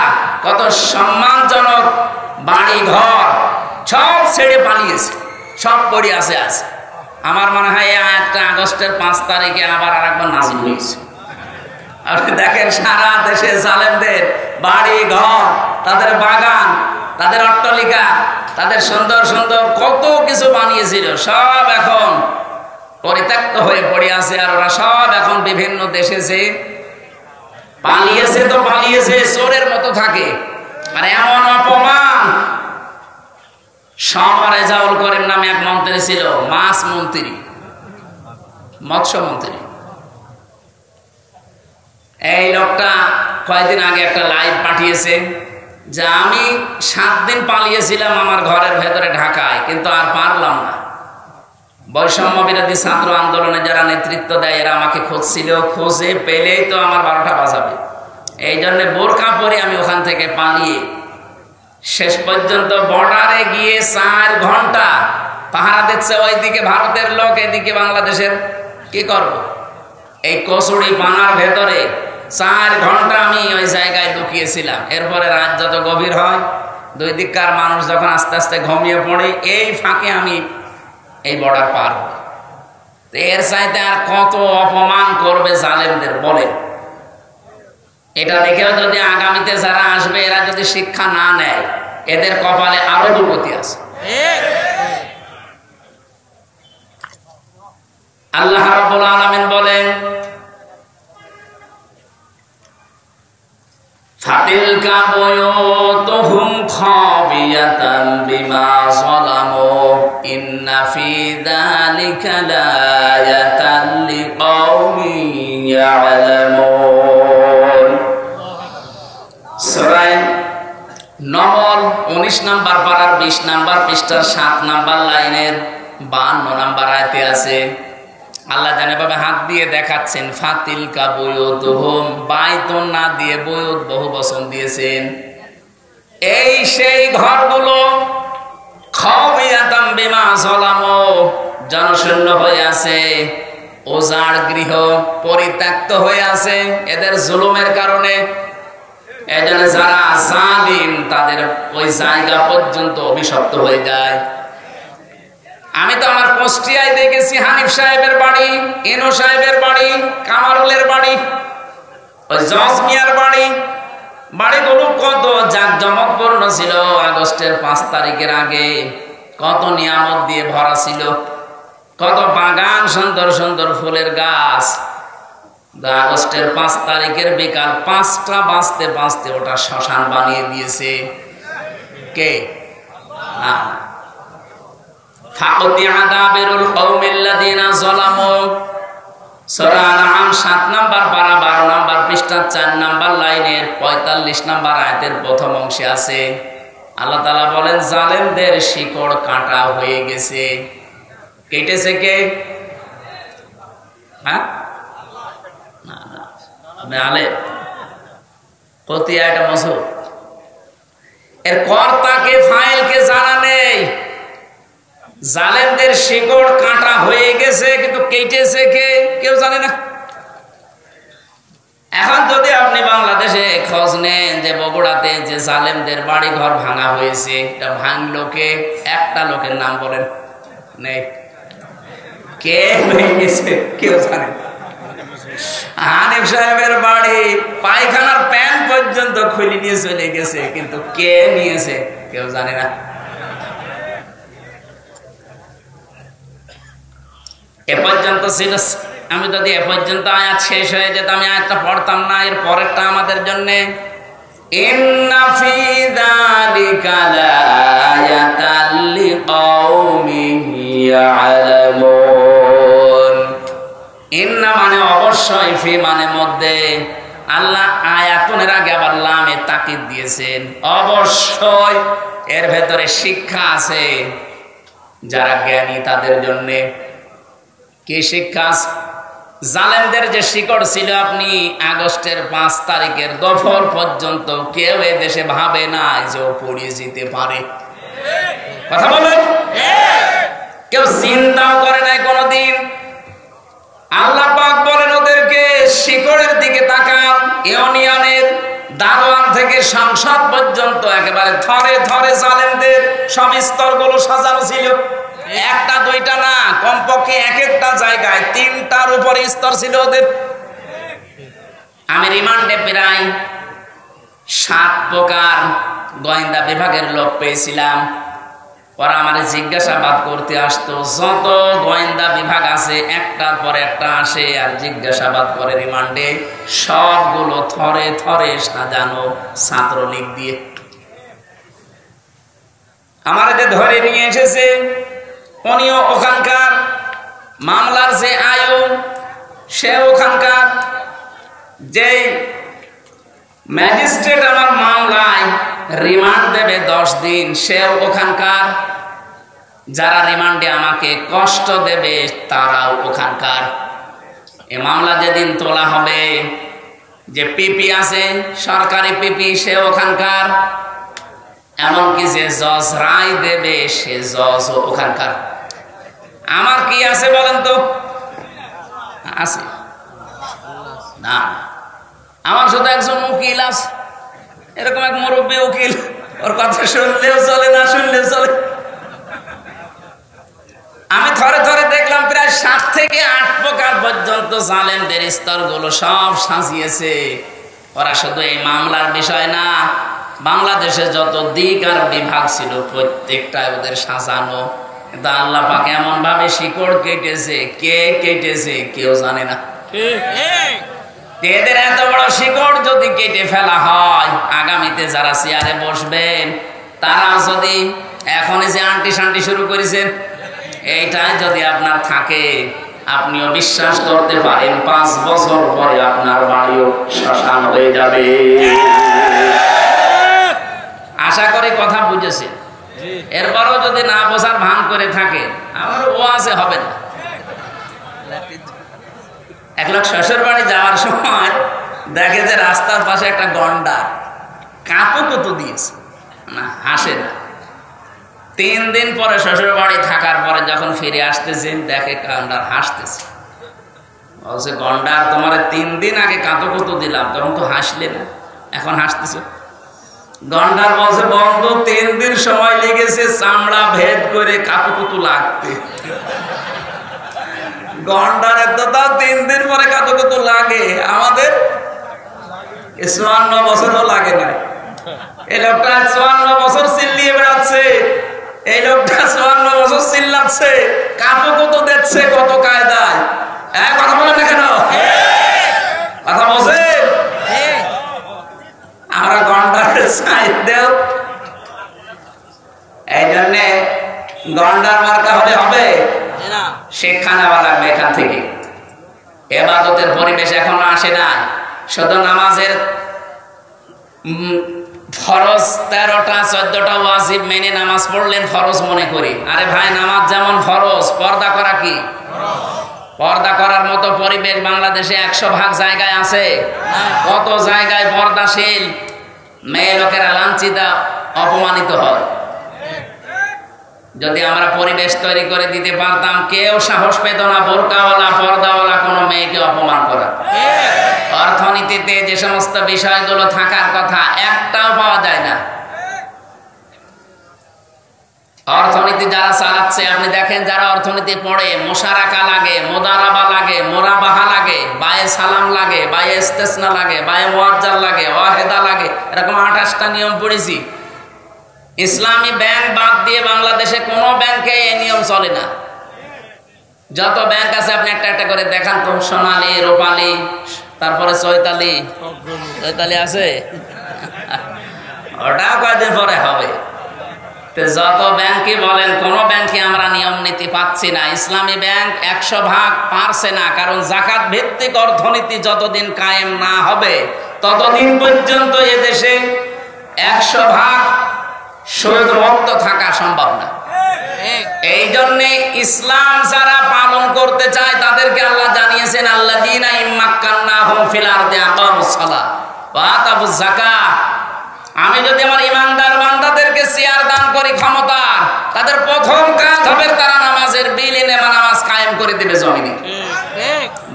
কত সম্মানজনক বাড়ি ঘর সব ছেড়ে পালিয়েছে, সব পড়ে আছে। আমার মনে হয় এই আয়াতটা আগস্টের 5 তারিখে আবার আরেকবার নাযিল হয়েছে। আপনি দেখেন সারা দেশে জালেমদের বাড়ি ঘর, তাদের বাগান, তাদের অট্টালিকা, তাদের সুন্দর সুন্দর কত কিছু বানিয়েছিল, সব এখন পরিত্যক্ত হয়ে পড়ে আছে। আর ওরা সব এখন বিভিন্ন দেশে যে পালিয়েছে, তো পালিয়েছে, চোরের মতো থাকে। আর এমন অপমান, রেজাউল করিম নামে এক মন্ত্রী ছিল, মাছ মন্ত্রী, মৎস্য মন্ত্রী। এই লোকটা কয়েকদিন আগে একটা লাইভ পাঠিয়েছে যে আমি 7 দিন পালিয়েছিলাম আমার ঘরের ভেতরে ঢাকায়, কিন্তু আর পারলাম না। বৈষম্য বিরোধী ছাত্র আন্দোলনে যারা নেতৃত্ব দেয় এরা আমাকে খুঁজছিল, খুঁজে পেলেই তো আমার 12টা বাজাবে। এই জন্য বোরকা পরে আমি ওখান থেকে পালিয়ে শেষ পর্যন্ত বর্ডারে গিয়ে 4 ঘন্টা পাহারা দিচ্ছে। ওইদিকে ভারতের লোক, এদিকে বাংলাদেশের। কি করব? এই কচুরি পানার ভেতরে 4 ঘন্টা আমি ওই জায়গায় লুকিয়েছিলাম। এরপরে রাত যত গভীর হয়, দুই দিককার মানুষ যখন আস্তে আস্তে ঘুমিয়ে পড়ে, এই ফাঁকে আমি এই বর্ডার পার হই। এর চাইতে আর কত অপমান করবে জালেমদের বলেন? এটা দেখেও যদি আগামীতে যারা আসবে এরা যদি শিক্ষা না নেয়, এদের কপালে আরো দুর্গতি আছে। আল্লাহ রাব্বুল আলামিন বলেন, ফাতিলকা বুয়ুতুহুম খাবিয়াতান বিমা যালামু ইন্না ফি যালিকা লায়াতান লিকাওমিন ইয়ালামুন। সূরা নমল 19 নাম্বার পারার 20 নাম্বার পৃষ্ঠার 7 নাম্বার লাইনের 52 নাম্বার আয়াতে আছে। আল্লাহ জানেভাবে হাত দিয়ে দেখাচ্ছেন, ফাতিলকা বুয়ুতুহুম, বাইতুন না দিয়ে বুয়ুত বহু বচন দিয়েছেন। এই সেই ঘরগুলো, খাবিয়াতাম বিমা যালামু, জনশূন্য হয়ে আছে, ওজাড় গৃহ, পরিত্যক্ত হয়ে আছে এদের জুলুমের কারণে। এজন্য যারা জালিম তাদের ওই জায়গা পর্যন্ত অভিশপ্ত হয়ে যায়। আমি তো আমার কুষ্টিয়ায় দেখেছি হানিফ সাহেবের বাড়ি, ইনু সাহেবের বাড়ি, কামারুলের বাড়ি, ওই জজ মিয়ার বাড়ি, বাড়িগুলো কত জাঁকজমকপূর্ণ ছিল। আগস্টের 5 তারিখের আগে কত নিয়ামত দিয়ে ভরা ছিল, কত বাগান, সুন্দর সুন্দর ফুলের গাছ। আগস্টের 5 তারিখের বিকাল 5টা বাজতে বাজতে ওটা শ্মশান বানিয়ে দিয়েছে কে? না, ফাকুতিয়া দাবিরুল কওমিল্লাযিনা যালামু, সূরা আনআম 7 নাম্বার পারা 12 নাম্বার পৃষ্ঠা 4 নাম্বার লাইনের 45 নাম্বার আয়াতের প্রথম অংশে আছে। আল্লাহ তাআলা বলেন, জালেমদের শিকড় কাটা হয়ে গেছে। কেটেছে কে? হ্যাঁ, না না, আপনি আলেম, কতিয়া এটা মসুর, এর কর্তাকে ফাইলকে জানা নেই। জালেমদের শিকড় কাটা হয়ে গেছে, কিন্তু কেটেছে কে কেউ জানে না। এখন যদি আপনি বাংলাদেশে খোঁজ নেন যে বগুড়াতে যে জালেমদের বাড়ি ঘর ভাঙা হয়েছে, এটা ভাঙলো কে? একটা লোকের নাম বলেন নেই। কে ভেঙেছে কেউ জানে? হানিফ সাহেবের বাড়ি পায়খানার প্যান পর্যন্ত খুলে নিয়ে চলে গেছে, কিন্তু কে নিয়েছে কেউ জানে না। এ পর্যন্ত ছিল। আমি যদি এ পর্যন্ত আয়াত শেষ হয়ে যেত, আমি আয়াতটা পড়তাম না। এর পরেরটা আমাদের জন্য, ইন্না ফি যালিকা লায়াতাল লিকাওমিন ইয়ালামুন। ইন্না মানে অবশ্যই, ফি মানে মধ্যে। আল্লাহ আয়াতুনের আগে আবার লামে তাকিদ দিয়েছেন। অবশ্যই এর ভেতরে শিক্ষা আছে যারা জ্ঞানী তাদের জন্য। কি শিক্ষা? জালেমদের যে শিকড় ছিল, আপনি আগস্টের 5 তারিখের দফর পর্যন্ত কেউ এ দেশে ভাবে না যে ও পড়িয়ে যেতে পারে। কথা বলেন, কেউ চিন্তাও করে নাই কোনদিন। আল্লাহ পাক বলেন ওদেরকে শিকড়ের দিকে তাকান। ইউনিয়নের দারোয়ান থেকে সংসদ পর্যন্ত একেবারে থরে থরে জালেমদের সব স্তরগুলো সাজানো ছিল। একটা দুইটা না, কমপক্ষে এক একটা জায়গায় 3টার উপরে স্তর ছিল ওদের। আমি রিমান্ডে প্রায় 7 প্রকার গোয়েন্দা বিভাগের লোক পেয়েছিলাম। ওরা আমার জিজ্ঞাসাবাদ করতে আসতো। যত গোয়েন্দা বিভাগ আছে একটার পর একটা আসে আর জিজ্ঞাসাবাদ করে রিমান্ডে। সবগুলো থরে থরে সাজানো ছাত্রলীগ দিয়ে। আমার যে ধরে নিয়ে এসেছে উনিও ওখানকার, মামলার যে আয়ু সে ওখানকার, যে ম্যাজিস্ট্রেট আমার মামলায় রিমান্ড দেবে 10 দিন সেও ওখানকার, যারা রিমান্ডে আমাকে কষ্ট দেবে তারাও ওখানকার। এ মামলা যেদিন তোলা হবে, যে পিপি আছে সরকারি পিপি সে ওখানকার, এমনকি যে জজ রায় দেবে সে জজ ওখানকার। আমার কি আছে বলেন তো? আছে না? আমার শুধু একজন উকিল আছে, এরকম এক মুরব্বী উকিল, ওর কথা শুনলেও চলে, না শুনলেও চলে। আমি থরে থরে দেখলাম প্রায় 7 থেকে 8 প্রকার পর্যন্ত জালেমদের স্তরগুলো সব সাজিয়েছে। ওরা শুধু এই মামলার বিষয় না, বাংলাদেশে যত দিক আর বিভাগ ছিল প্রত্যেকটা ওদের সাজানো। কিন্তু আল্লাহ পাক এমন ভাবে শিকড় কেটেছে, কে কেটেছে কেউ জানে না। এদের এত বড় শিকড় যদি কেটে ফেলা হয়, আগামীতে যারা চেয়ারে বসবেন তারা যদি এখনই যে আন্টি শান্টি শুরু করেছেন, এইটাই যদি আপনার থাকে, আপনিও বিশ্বাস করতে পারেন 5 বছর পরে আপনার বাড়িও শ্মশান হয়ে যাবে। আশা করি কথা বুঝেছেন। এরপরও যদি না বোঝার ভান করে থাকে, আমার ওয়াজে হবে না। এক লোক শ্বশুর বাড়ি যাওয়ার সময় দেখে যে রাস্তার পাশে একটা গন্ডা কাঁপুকুতু দিয়েছে, না হাসে না। 3 দিন পরে শ্বশুর বাড়ি থাকার পরে যখন ফিরে আসতেছেন, দেখে গন্ডার হাসতেছে। বলছে, গন্ডার তোমার 3 দিন আগে কাঁতুকুতু দিলাম, তখন তো হাসলে না, এখন হাসতেছে। গন্ডার বলছে, বন্ধু 3 দিন সময় লেগেছে চামড়া ভেদ করে কাঁতুকুতু লাগতে। গন্ডারের তো তাও 3 দিন পরে কাঁতুকুতু লাগে, আমাদের 54 বছরও লাগে না। এই লোকটা 54 বছর চিল্লিয়ে বেড়াচ্ছে, এই লোকটা 54 বছর চিল্লাচ্ছে, কাঁতুকুতু দিচ্ছে কত কায়দায়। কথা বলেন না কেন? কথা বলছেন? আমরা গন্ডারের সাইড দেও, এই জন্যে গন্ডার মার্কা হলে হবে না, শিক্ষা নেওয়া লাগবে এখান থেকে। ইবাদতের পরিবেশ এখনো আসে না। শুধু নামাজের ফরজ 13টা 14টা ওয়াজিব মেনে নামাজ পড়লেন ফরজ মনে করি। আরে ভাই, নামাজ যেমন ফরজ, পর্দা করা কি? পর্দা করার মতো পরিবেশ বাংলাদেশে 100% জায়গায় আছে। কত জায়গায় পর্দাশীল মেয়ে লোকেরা লাঞ্ছিত, অপমানিত হয়। যদি আমরা পরিবেশ তৈরি করে দিতে পারতাম, কেউ সাহস পেত না বোরকাওয়ালা পর্দাওয়ালা কোনো মেয়েকে অপমান করা। অর্থনীতিতে যে সমস্ত বিষয়গুলো থাকার কথা, একটাও পাওয়া যায় না। অর্থনীতি যারা চালাচ্ছে, আপনি দেখেন যারা অর্থনীতি পড়ে, মোশারাকা লাগে, মোদারাবা লাগে, মোরাবাহা লাগে, বায়ে সালাম লাগে, বায়ে ইস্তেসনা লাগে, বায়ে মুআজ্জাল লাগে, ওয়াহেদা লাগে, এরকম 28টা নিয়ম পড়েছি। ইসলামী ব্যাংক বাদ দিয়ে বাংলাদেশে কোনো ব্যাংকে এই নিয়ম চলে না। যত ব্যাংক আছে আপনি একটা একটা করে দেখান তো। সোনালী, রূপালী, তারপরে চৈতালি আছে, ওটাও কয়েকদিন পরে হবে। যত ব্যাংকে বলেন, কোন ব্যাংকে আমরা নিয়ম নীতি পাচ্ছি না। ইসলামী ব্যাংক 100% পারছে না, কারণ যাকাত ভিত্তিক অর্থনীতি যতদিন কায়েম না হবে ততদিন পর্যন্ত এদেশে 100% সুদ মুক্ত থাকা সম্ভব না। এই জন্য ইসলাম যারা পালন করতে চায় তাদেরকে আল্লাহ জানিয়েছেন, আল্লাযীনা ইম্মাক্কান্নাহুম ফিল আরদি আকামুস সালাহ ওয়া আতাবুজ যাকাত। আমি যদি আমার ইমানদার বান্দাদেরকে চেয়ার দান করি ক্ষমতা, তাদের প্রথম কাজ হবে তারা নামাজের বিল এনে নামাজ কায়েম করে দেবে জমিনে।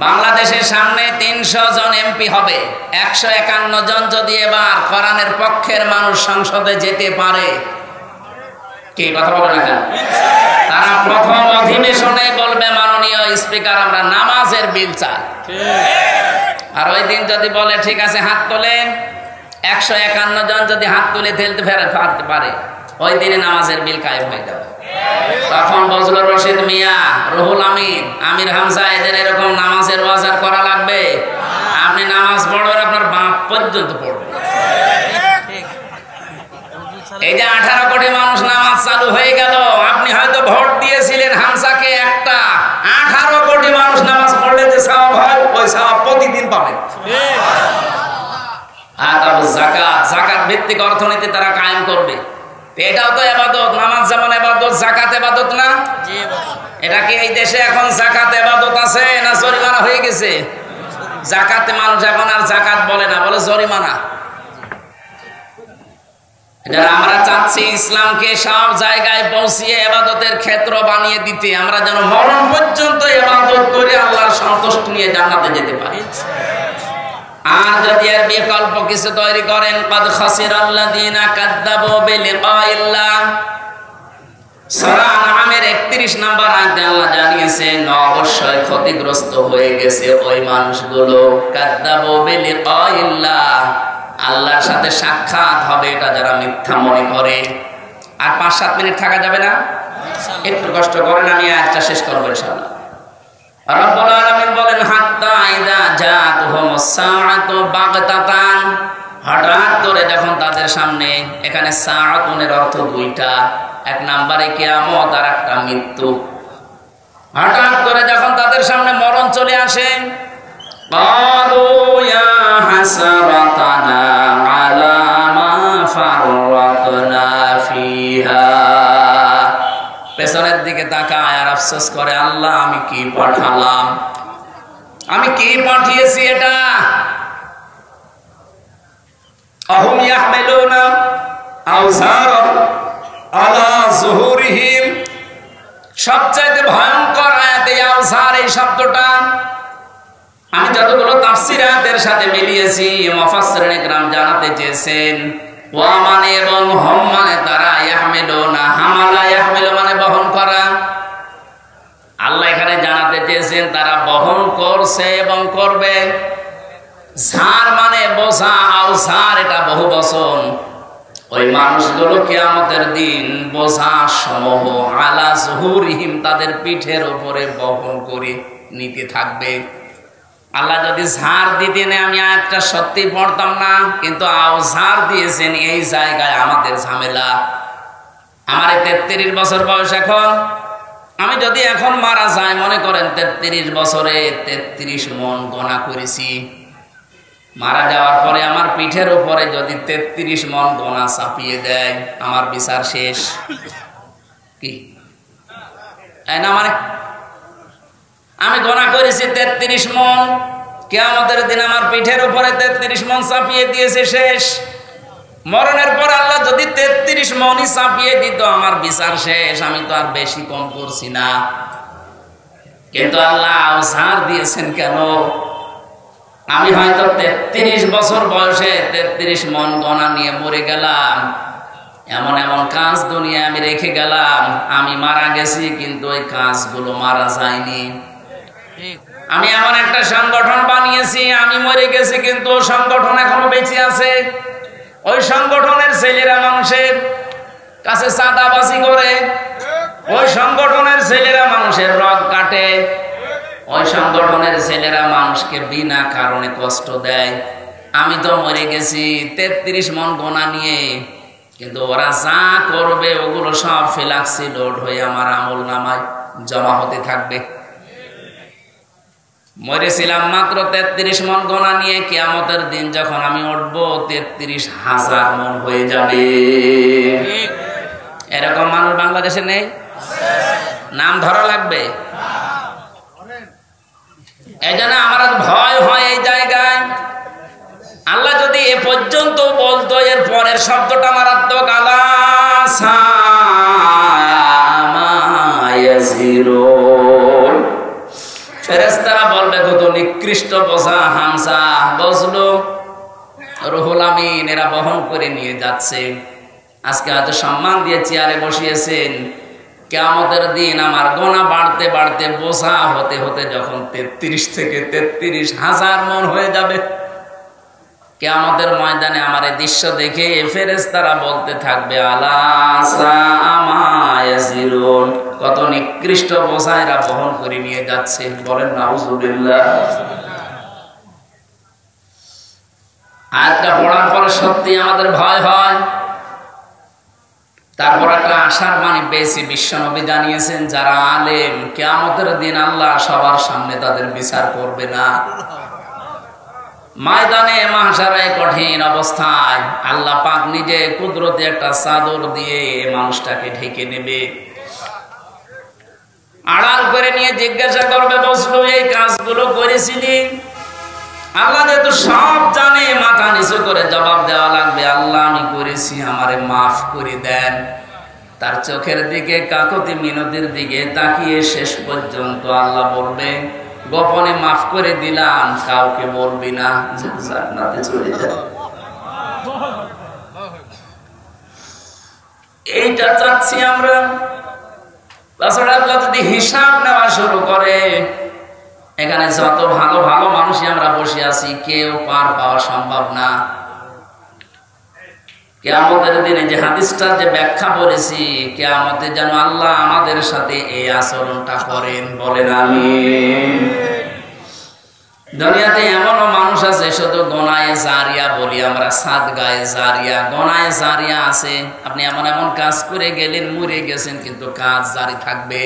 বাংলাদেশের সামনে 300 জন এমপি হবে, 151 জন যদি এবার কোরআনের পক্ষের মানুষ সংসদে যেতে পারে, কি কথা বলে না, তারা প্রথম অধিবেশনে বলবে, মাননীয় স্পিকার, আমরা নামাজের বিল চাই। আর ওই দিন যদি বলে ঠিক আছে হাত তোলেন, 151 জন যদি হাত তুলে ফেলতে পারে, ওই দিনে নামাজের বিল কায়েম হয়ে যাবে। তখন বজলুর রশিদ মিয়া, রুহুল আমিন, আমির হামজা, এদের এরকম নামাজের বাজার করা লাগবে। আপনি নামাজ পড়বেন, আপনার বাপ পর্যন্ত পড়বেন। এই যে 18 কোটি মানুষ নামাজ চালু হয়ে গেল, আপনি হয়তো ভোট দিয়েছিলেন হামজাকে একটা, 18 কোটি মানুষ নামাজ পড়লে যে সওয়াব হয়, ওই সওয়াব প্রতিদিন পাবেন। যাকাত ভিত্তিক অর্থনীতি তারা কায়েম করবে। এটাও তো ইবাদত। নামাজ যেমন ইবাদত, যাকাত ইবাদত না? এটা কি এই দেশে এখন যাকাত ইবাদত আছে না জরিমানা হয়ে গেছে? যাকাতে মানুষ এখন আর যাকাত বলে না, বলে জরিমানা। আমরা চাচ্ছি ইসলামকে সব জায়গায় পৌঁছিয়ে ইবাদতের ক্ষেত্র বানিয়ে দিতে, আমরা যেন মরণ পর্যন্ত ইবাদত করে আল্লাহর সন্তুষ্টি নিয়ে জান্নাতে যেতে পারি। আর যদি এর বিকল্প কিছু তৈরি করেন, قد خسر الذين كذبوا بلقاء الله, সূরা আনআমের 31 নম্বর আয়াতে আল্লাহ জানিয়েছেন অবশ্যই ক্ষতিগ্রস্ত হয়ে গেছে ওই মানুষগুলো, কাযযাবু বিলিকাইল্লাহ, আল্লাহর সাথে সাক্ষাৎ হবে এটা যারা মিথ্যা মনে করে। আর 5-7 মিনিট থাকা যাবে না, একটু কষ্ট করেন, আমি আয়াতটা শেষ করব ইনশাআল্লাহ। রব্বুল আলামিন বলেন হাত্তা ইযা জাআতুহুমুস সাআতু বাগতাতান, হঠাৎ করে যখন তাদের সামনে, এখানে সাআতুনের অর্থ দুইটা, এক নম্বরে কিয়ামত আর একটা মৃত্যু। হঠাৎ করে যখন তাদের সামনে মরণ চলে আসে, ক্বালু ইয়া হাসরাতানা আলা মা ফাররাতনা ফিহা, পেছনের দিকে তাকায় আর আফসোস করে, আল্লাহ আমি কি পাঠালাম, আমি কি পাঠিয়েছি এটা। আহুম ইয়াহমিলুনা আওজারা আলা যুহুরিহিম, সবচেয়ে ভয়ঙ্কর আয়াতে আওজার এই শব্দটা আমি যতগুলো তাফসীর আয়াতের সাথে মিলিয়েছি, মুফাসসিরিন ইকরাম জানাতে চেয়েছেন ওয়া মানে এবং হম মানে তারা, ইয়াহমিলুনা হামালা ইয়াহমিলু মানে বহন করা। আল্লাহ এখানে জানাতে চেয়েছেন তারা বহন করছে এবং করবে। ঝার মানে বোঝা, আওজার এটা বহু বচন। ওই মানুষগুলো কিয়ামতের দিন বোঝা সমূহ আলা যুহুরিহিম, তাদের পিঠের উপরে বহন করে নিতে থাকবে। আল্লাহ যদি ঝাড় দিতেন আমি আয়াতটা সত্যি পড়তাম না, কিন্তু আওজার দিয়েছেন, এই জায়গায় আমাদের ঝামেলা। আমার 33 বছর বয়স এখন, আমি যদি এখন মারা যাই, মনে করেন 33 বছরে 33 মন গোনা করেছি, মারা যাওয়ার পরে আমার পিঠের উপরে যদি 33 মন গোনা চাপিয়ে দেয়, আমার বিচার শেষ কি না? মানে আমি গোনা করেছি 33 মন, কিয়ামতের দিন আমার পিঠের উপরে 33 মন চাপিয়ে দিয়েছে, শেষ। মরণের পর আল্লাহ যদি 33 মনই চাপিয়ে দিত, আমার বিচার শেষ, আমি তো আর বেশি কম করছি না। কিন্তু আল্লাহ আওজার দিয়েছেন কেন? আমি হয়তো 33 বছর বয়সে 33 মন গোনা নিয়ে মরে গেলাম, এমন এমন কাজ দুনিয়ায় আমি রেখে গেলাম, আমি মারা গেছি কিন্তু ওই কাজগুলো মারা যায়নি। আমি এমন একটা সংগঠন বানিয়েছি, আমি মরে গেছি কিন্তু সংগঠন এখনো বেঁচে আছে। ওই সংগঠনের ছেলেরা মানুষের কাছে চাঁদাবাজি করে, ওই সংগঠনের ছেলেরা মানুষের রগ কাটে, ওই সংগঠনের ছেলেরা মানুষকে বিনা কারণে কষ্ট দেয়। আমি তো মরে গেছি 33 মন গোনা নিয়ে, কিন্তু ওরা যা করবে ওগুলো সব ফিলাক্সি লোড হয়ে আমার আমল নামায় জমা হতে থাকবে। মরেছিলাম মাত্র 33 মন গোনা নিয়ে, কিয়ামতের দিন যখন আমি উঠবো 33,000 মন হয়ে যাবে। এরকম মানুষ বাংলাদেশে নেই, নাম ধরা লাগবে। এই জন্য আমার ভয় হয় এই জায়গায়। আল্লাহ যদি এ পর্যন্ত বলতো, এর পরের শব্দটা মারাত্মক, আলা সামায়াজিরুন, ফেরেশতারা বলবে কত নিকৃষ্ট বোঝা হামজা বজলো, রুহুল আমিন এরা বহন করে নিয়ে যাচ্ছে। আজকে হয়তো সম্মান দিয়ে চেয়ারে বসিয়েছেন, কিয়ামতের দিন আমার গোনা বাড়তে বাড়তে বোঝা হতে হতে যখন 33 থেকে 33,000 মন হয়ে যাবে, কিয়ামতের ময়দানে আমার এই দৃশ্য দেখে ফেরেশতারা বলতে থাকবে আলা সামায়াজিরুন, কত নিকৃষ্ট বোঝা এরা বহন করে নিয়ে যাচ্ছে। বলেন নাউজুবিল্লাহ। আয়াতটা পড়ার পরে সত্যি আমাদের ভয় হয়। তারপর একটা আশার বাণী পেয়েছি, বিশ্বনবী জানিয়েছেন যারা আলেম, কিয়ামতের দিন আল্লাহ সবার সামনে তাদের বিচার করবে না। ময়দানে মাহশারে কঠিন অবস্থায় আল্লাহ পাক নিজে কুদরতে একটা চাদর দিয়ে মানুষটাকে ঢেকে নেবে, আড়াল করে নিয়ে জিজ্ঞাসা করবে, বসলো এই কাজগুলো করেছিলি? আল্লাহ যেহেতু সব জানে, মাথা নিচু করে জবাব দেওয়া লাগবে, আল্লাহ আমি করেছি, আমারে মাফ করে দেন। তার চোখের দিকে কাকতি মিনতির দিকে তাকিয়ে শেষ পর্যন্ত আল্লাহ বলবে গোপনে মাফ করে দিলাম, কাউকে বলবি না, জান্নাতে চলে যা। এইটা চাচ্ছি আমরা। তাছাড়া আল্লাহ যদি হিসাব নেওয়া শুরু করে, এখানে যত ভালো ভালো মানুষই আমরা বসে আছি, কেউ পার পাওয়া সম্ভব না। কিয়ামতের দিনে যে হাদিসটা যে ব্যাখ্যা করেছি, কিয়ামতে যেন আল্লাহ আমাদের সাথে এই আচরণটা করেন, বলেন আমিন। দুনিয়াতে এমনও মানুষ আছে শুধু গোনায়ে জারিয়া বলি আমরা, সাদগায়ে জারিয়া, গোনায়ে জারিয়া আছে। আপনি এমন এমন কাজ করে গেলেন, মরে গেছেন, কিন্তু কাজ জারি থাকবে।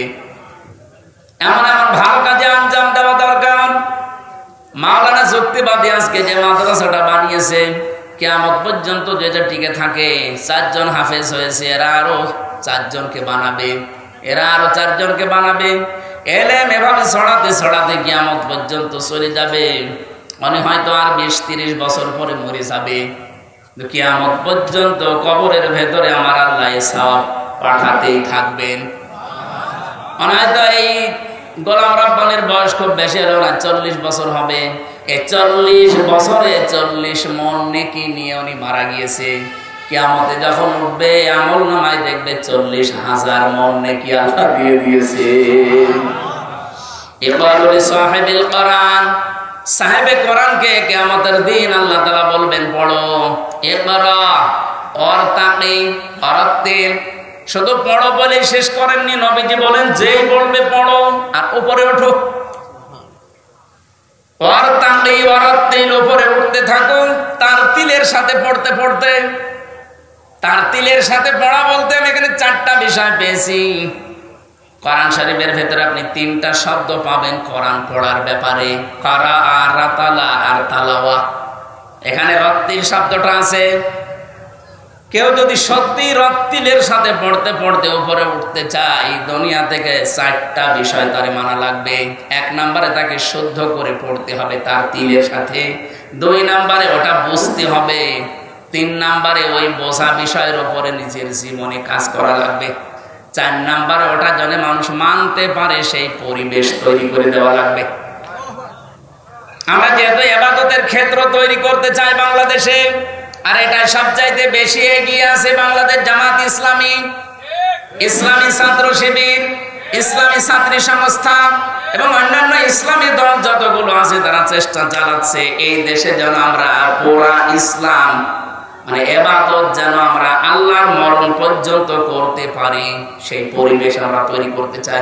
এমন এমন ভালো কাজে আঞ্জাম দেওয়া দরকার। মাওলানা যুক্তিবাদী আজকে যে মাদ্রাসাটা বানিয়েছে, কিয়ামত পর্যন্ত যেটা টিকে থাকে, 4 জন হাফেজ হয়েছে, এরা আরো 4 জনকে বানাবে, এরা আরো 4 জনকে বানাবে। এলেম এভাবে ছড়াতে ছড়াতে কিয়ামত পর্যন্ত চলে যাবে। মনে হয়তো আর 20-30 বছর পরে মরে যাবে, কিয়ামত পর্যন্ত কবরের ভেতরে আমার আল্লাহ সওয়াব পাঠাতেই থাকবেন। মনে হয়তো এই গোলাম রব্বানির বয়স খুব বেশি হলো না, 40 বছর হবে। এই 40 বছরে 40 মন নেকি নিয়ে উনি মারা গিয়েছে। কিয়ামতে যখন উঠবে, আমল নামায় দেখবে 40,000 মন নেকি আল্লাহ দিয়ে দিয়েছে। ইকরাউল সাহিবুল কোরআন, সাহেবে কোরআনকে কিয়ামতের দিন আল্লাহ তাআলা বলবেন, পড়ো। ইকরা ওয়ারতাকি, ওয়ারাত্তিল। শুধু পড়ো বলে শেষ করেননি, নবীজি বলেন যেই বলবে পড়ো আর উপরে ওঠো। ওয়ারতাকি ওয়ারাত্তিল, উপরে উঠতে থাকো। তার তিলের সাথে পড়তে পড়তে, তার তিলের সাথে পড়া বলতে আমি এখানে 4টা বিষয় পেয়েছি। কোরআন শরীফের ভেতরে আপনি 3টা শব্দ পাবেন কোরআন পড়ার ব্যাপারে, কারা আর রাতালা আর তালাওয়া। এখানে রত্তিল শব্দটা আছে। কেউ যদি সত্যি রত্তিলের সাথে পড়তে পড়তে উপরে উঠতে চায়, দুনিয়া থেকে 4টা বিষয় তারে মানা লাগবে। 1 নম্বরে তাকে শুদ্ধ করে পড়তে হবে তার তিলের সাথে। 2 নম্বরে ওটা বুঝতে হবে। 3 নম্বরে ওই বোঝা বিষয়ের উপরে নিজের জীবনে কাজ করা লাগবে। 4 নম্বরে ওটা যেন মানুষ মানতে পারে সেই পরিবেশ তৈরি করে দেওয়া লাগবে। আমরা যেহেতু ইবাদতের ক্ষেত্র তৈরি করতে চাই বাংলাদেশে, আর এটা সবচাইতে বেশি এগিয়ে আছে বাংলাদেশ জামাত ইসলামী, ইসলামী ছাত্র শিবির, ইসলামী ছাত্রী সংস্থা এবং অন্যান্য ইসলামী দল যতগুলো আছে, তারা চেষ্টা চালাচ্ছে এই দেশে যেন আমরা পুরা ইসলাম মানে ইবাদত যেন আমরা আল্লাহর মরণ পর্যন্ত করতে পারি, সেই পরিবেশ আমরা তৈরি করতে চাই।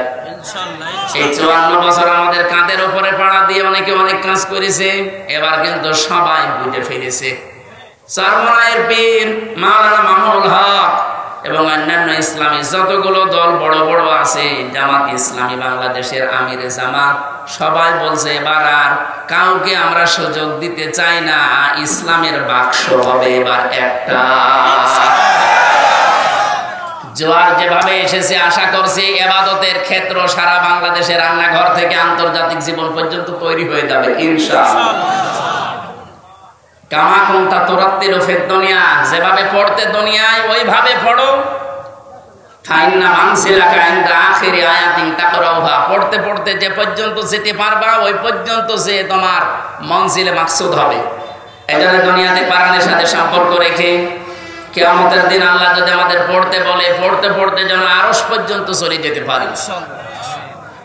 এই 54 বছর আমাদের কাঁধের উপরে পাড়া দিয়ে অনেকে অনেক কাজ করেছে, এবার কিন্তু সবাই বুঝে ফেলেছে। চরমনায়ের পীর মাওলানা মামুনুল হক এবং অন্যান্য ইসলামী যতগুলো দল বড় বড় আছে, জামাত ইসলামী বাংলাদেশের আমিরে জামাত, সবাই বলছে এবার আর কাউকে আমরা সুযোগ দিতে চাই না, ইসলামের বাক্স হবে এবার একটা। জোয়ার যেভাবে এসেছে, আশা করছি ইবাদতের ক্ষেত্র সারা বাংলাদেশের রান্নাঘর থেকে আন্তর্জাতিক জীবন পর্যন্ত তৈরি হয়ে যাবে ইনশাআল্লাহ। কামা কুনতা তুরাত্তিলু ফিদ দুনিয়া, যেভাবে পড়তে দুনিয়ায় ওইভাবে পড়ো। ফাইন্না মানসিলাকা ইনদা আখিরি আয়াতিন তাকরাউহা, পড়তে পড়তে যে পর্যন্ত যেতে পারবা ওই পর্যন্ত যে তোমার মনজিলে মাকসুদ হবে। এজন্য দুনিয়াতে কোরআনের সাথে সম্পর্ক রেখে কিয়ামতের দিন আল্লাহ যদি আমাদের পড়তে বলে, পড়তে পড়তে যেন আরশ পর্যন্ত চলে যেতে পারি।